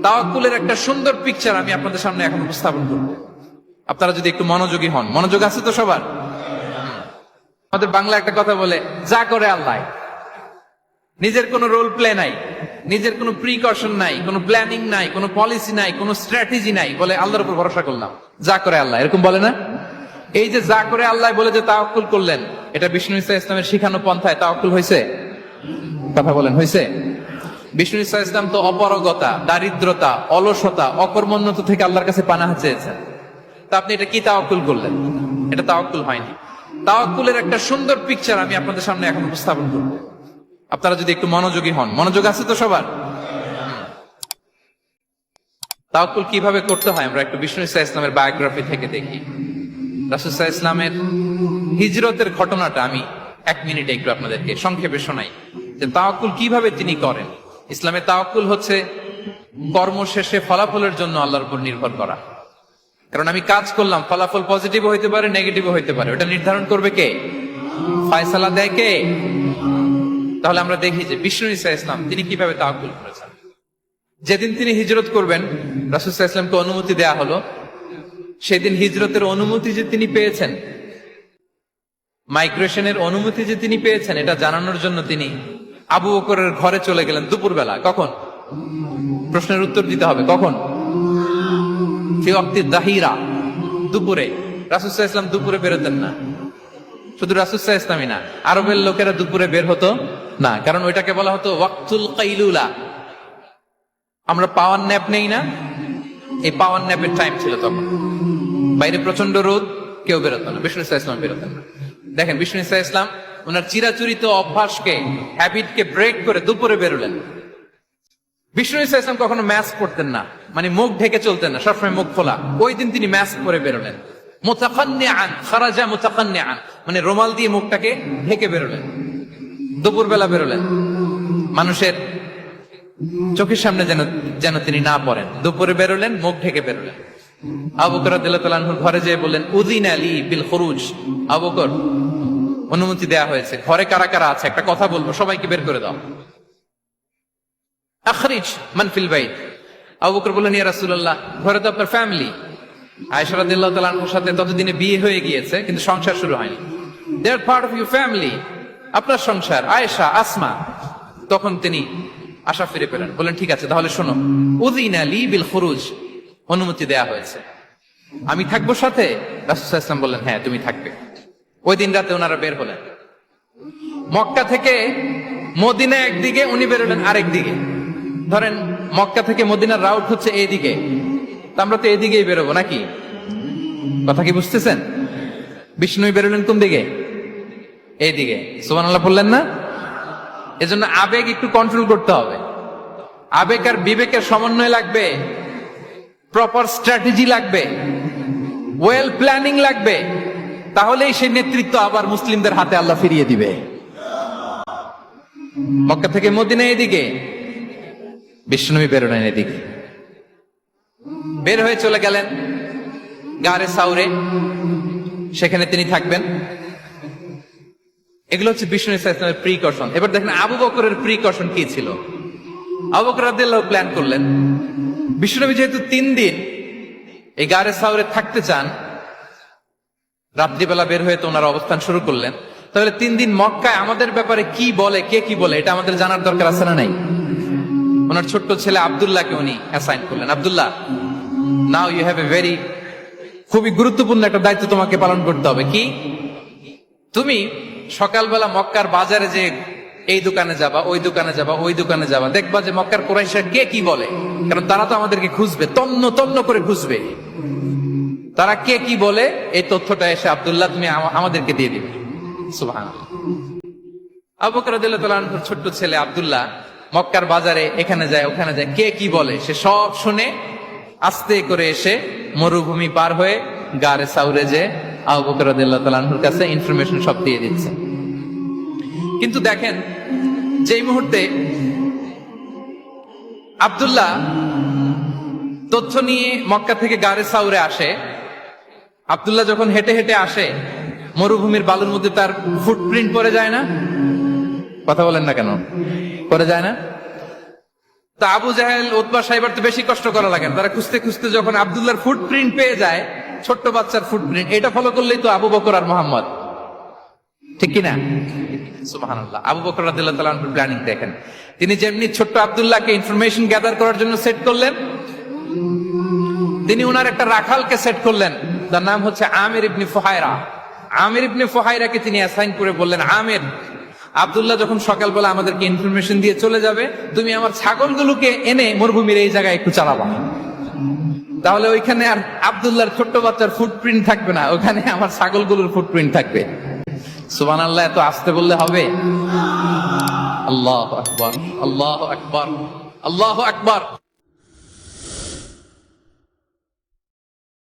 তাওয়াক্কুলের একটা সুন্দর পিকচার আমি আপনাদের সামনে এখন উপস্থাপন করব। আপনারা যদি একটু মনোযোগী হন, মনোযোগ আছে তো সবার? আমাদের বাংলা একটা কথা বলে, যা করে আল্লাহ। নিজের কোনো রোল প্লে নাই, নিজের কোনো প্রিকশন নাই, কোনো প্ল্যানিং নাই, কোনো পলিসি নাই, কোনো স্ট্র্যাটেজি নাই, বলে আল্লাহর উপর ভরসা করলাম, যা করে আল্লাহ, এরকম বলে না? এই যে যা করে আল্লাহ বলে যে তাওয়াক্কুল করলেন, এটা বিষ্ণু ঈসা ইসলামের শিখানো পন্থায় তাওয়াক্কুল হয়েছে? কথা বলেন, হয়েছে? বিষ্ণু ঈসা ইসলাম তো অপারগতা, দারিদ্রতা, অলসতা, অকর্মণ্যতা থেকে আল্লাহর কাছে পানাহ চেয়েছেন। তা আপনি এটা কি তাওয়াক্কুল করলেন? এটা তাওয়াক্কুল হয়নি। তাওয়াক্কুলের একটা সুন্দর পিকচার আমি আপনাদের সামনে এখন উপস্থাপন করব। আপনারা যদি একটু মনোযোগী হন, মনোযোগ আছে তো সবার? তাওয়াক্কুল কিভাবে করতে হয় আমরা একটু বিষ্ণু ঈসা ইসলামের বায়োগ্রাফি থেকে দেখি। রাসূল সাল্লাল্লাহু আলাইহি ইসলামের হিজরতের ঘটনাটা আমি 1 মিনিটে একটু আপনাদেরকে সংক্ষেপে শোনাই, যে তাওয়াক্কুল কিভাবে তিনি করেন। ইসলামে তাওয়াক্কুল হচ্ছে কর্ম শেষে ফলাফলের জন্য আল্লাহর উপর নির্ভর করা। কারণ আমি কাজ করলাম, ফলাফল পজিটিভ হইতে পারে, নেগেটিভ হইতে পারে, ওটা নির্ধারণ করবে কে? ফয়সালা দেয় কে? তাহলে আমরা দেখি যে বিষ্ণু ঈসা ইসলাম তিনি কিভাবে তাওয়াক্কুল করেছেন। যেদিন তিনি হিজরত করবেন, রাসূল সাল্লাল্লাহু আলাইহি ওয়াসাল্লামকে অনুমতি দেয়া হলো, সেদিন হিজরতের অনুমতি যে তিনি পেয়েছেন, মাইগ্রেশনের অনুমতি যে তিনি পেয়েছেন, এটা জানানোর জন্য তিনি আবু বকরের ঘরে চলে গেলেন দুপুরবেলা। কখন? প্রশ্নের উত্তর দিতে হবে, কখন? ফি ওয়াক্তি যাহিরা, দুপুরে। রাসূল সাল্লাল্লাহু আলাইহি ওয়াসাল্লাম দুপুরে বেরোতেন না। শুধু রাসূল সাল্লাল্লাহু আলাইহি ওয়াসাল্লামই না, আরবের লোকেরা দুপুরে বের হতো না, কারণ ওইটাকে বলা হতো ওয়াক্তুল কাইলুলা। আমরা পাওয়ার ন্যাপ নেই না, এই পাওয়ার ন্যাপের টাইম ছিল তখন। বাইরে প্রচন্ড রোদ, কেউ বেরোতো না, বিষ্ণু ঈসা ইসলাম বেরোতেন না। দেখেন বিষ্ণু ঈসা ইসলাম ওনার চিরাচরিত অভ্যাসকে, হ্যাবিটকে ব্রেক করে দুপুরে বেরোলেন। বিষ্ণু ঈসা ইসলাম কখনো ম্যাস্ক পরতেন না, মানে মুখ ঢেকে চলতেন না, সবসময় মুখ খোলা। ওই দিন তিনি ম্যাস্ক পরে বেরোলেন। মুতাকান্নিআন, খারাজা মুতাকান্নিআন, মানে রুমাল দিয়ে মুখটাকে ঢেকে বেরোলেন, দুপুরবেলা বেরোলেন। মানুষের চোখের সামনে যেন তিনি না পড়েন, দুপুরে বেরোলেন, মুখ ঢেকে বেরোলেন। আবু বকর রাদিয়াল্লাহু তাআলা আনহুর ঘরে যেয়ে বললেন, উযিনা লি বিল খুরুজ। আবু বকর, অনুমতি দেয়া হয়েছে, ঘরে কারা কারা আছে একটা কথা বলবো, সবাইকে বের করে দাও। আখরিজ মান ফিল বাইত। আবু বকর বললেন, ইয়া রাসূলুল্লাহ, ঘরে তো আপনার ফ্যামিলি। আয়েশা রাদিয়াল্লাহু তাআলা আনহার সাথে ততদিনে বিয়ে হয়ে গিয়েছে, কিন্তু সংসার শুরু হয়নি। দে আর পার্ট অফ ইউর ফ্যামিলি, আপনার সংসার, আয়েশা, আসমা। তখন তিনি আশা ফিরে পেলেন, বলেন ঠিক আছে তাহলে শোনো, উযিনা লি বিল খুরুজ, অনুমতি দেয়া হয়েছে, আমি থাকবো সাথে? রাসূল সাল্লাল্লাহু আলাইহি ওয়াসাল্লাম বললেন, হ্যাঁ তুমি থাকবে। ওই দিন রাতে ওনারা বের হলেন। মক্কা থেকে মদিনা একদিকে, উনি বেরোলেন আরেক দিকে। ধরেন মক্কা থেকে মদিনার রাউট হচ্ছে এইদিকে, তা আমরা তো এদিকেই বেরোবো নাকি? কথা কি বুঝতেছেন? বিষ্ণু বেরোলেন কোন দিকে? এইদিকে। সুবহানাল্লাহ বললেন না? এজন্য আবেগ একটু কন্ট্রোল করতে হবে। আবেগ আর বিবেকের সমন্বয় লাগবে, প্রপার স্ট্র্যাটেজি লাগবে, ওয়েল প্ল্যানিং লাগবে, তাহলেই সেই নেতৃত্ব আবার মুসলিমদের হাতে আল্লাহ ফিরিয়ে দিবে। মক্কা থেকে মদিনা এদিকে, বিষ্ণুনবী বেরোলেন এদিকে। বের হয়ে চলে গেলেন গারে সাউরে, সেখানে তিনি থাকবেন। এগুলো হচ্ছে বিষ্ণু ঈসা ইসলামের প্রিকশন। এবার দেখেন আবু বকরের প্রিকশন কি ছিল। আবু বকর রাদিয়াল্লাহু প্ল্যান করলেন, বিষ্ণুনবী যেহেতু 3 দিন এই গারে সাউরে থাকতে চান, রাত্রিবেলা বের হয়ে তো ওনারা অবস্থান শুরু করলেন, তাহলে 3 দিন মক্কায় আমাদের ব্যাপারে কি বলে, কে কি বলে, এটা আমাদের জানার দরকার আছে না নাই? ওনার ছোট্ট ছেলে আব্দুল্লাহকে উনি অ্যাসাইন করলেন, Abdullah, now you have a very, খুবই গুরুত্বপূর্ণ একটা দায়িত্ব তোমাকে পালন করতে হবে। কি? তুমি সকালবেলা মক্কার বাজারে যে এই দোকানে যাবা, ওই দোকানে যাবা, ওই দোকানে যাবা, দেখবা যে মক্কার কুরাইশরা কে কি বলে, কারণ তারা তো আমাদেরকে খুঁজবে, তন্ন তন্ন করে খুঁজবে, তারা কে কি বলে এই তথ্যটা এসে আব্দুল্লাহ তুমি আমাদেরকে দিয়ে দিবে। সুবহানাল্লাহ। আবু বকর রাদিয়াল্লাহু তাআলা আনহুর ছোট্ট ছেলে আব্দুল্লাহ মক্কার বাজারে এখানে যায় ওখানে যায়, কে কি বলে সে সব শুনে আস্তে করে এসে মরুভূমি পার হয়ে গারে সাউরে যে আবু বকর রাদিয়াল্লাহু তাআলা আনহুর কাছে ইনফরমেশন সব দিয়ে দিচ্ছে। কিন্তু দেখেন, যেই মুহূর্তে আব্দুল্লাহ তথ্য নিয়ে মক্কা থেকে গারে সাউরে আসে, আব্দুল্লাহ যখন হেঁটে হেঁটে আসে, মরুভূমির বালুর মধ্যে তার ফুটপ্রিন্ট পড়ে যায় না? কথা বলেন না কেন? পড়ে যায় না? তো আবু জাহেল উতবা সাহেবের তো বেশি কষ্ট করা লাগে না। তারা খুঁজতে খুঁজতে যখন আব্দুল্লাহর ফুটপ্রিন্ট পেয়ে যায়, ছোট্ট বাচ্চার ফুটপ্রিন্ট, এটা ফলো করলেই তো আবু বকর আর মোহাম্মদ, ঠিক কিনা? সুবহানাল্লাহ। আবু বকর রাদিয়াল্লাহু তাআলা আনহুর প্ল্যানিং দেখেন। তিনি যেমনি ছোট্ট আব্দুল্লাহকে ইনফরমেশন গ্যাদার করার জন্য সেট করলেন, তিনি উনার একটা রাখালকে সেট করলেন, তার নাম হচ্ছে আমির ইবনে ফুহায়রা। আমির ইবনে ফুহায়রাকে তিনি অ্যাসাইন করে বললেন, আমির, আব্দুল্লাহ যখন সকালবেলা আমাদেরকে ইনফরমেশন দিয়ে চলে যাবে, তুমি আমার ছাগলগুলোকে এনে মরুভূমির এই জায়গায় একটু চালাবা। তাহলে ওইখানে আর আব্দুল্লাহর ছোট্ট বাচ্চার ফুটপ্রিন্ট থাকবে না, ওখানে আমার ছাগলগুলোর ফুটপ্রিন্ট থাকবে। সুবহানাল্লাহ। এত আসতে বললে হবে? আল্লাহু আকবার, আল্লাহু আকবার, আল্লাহু আকবার।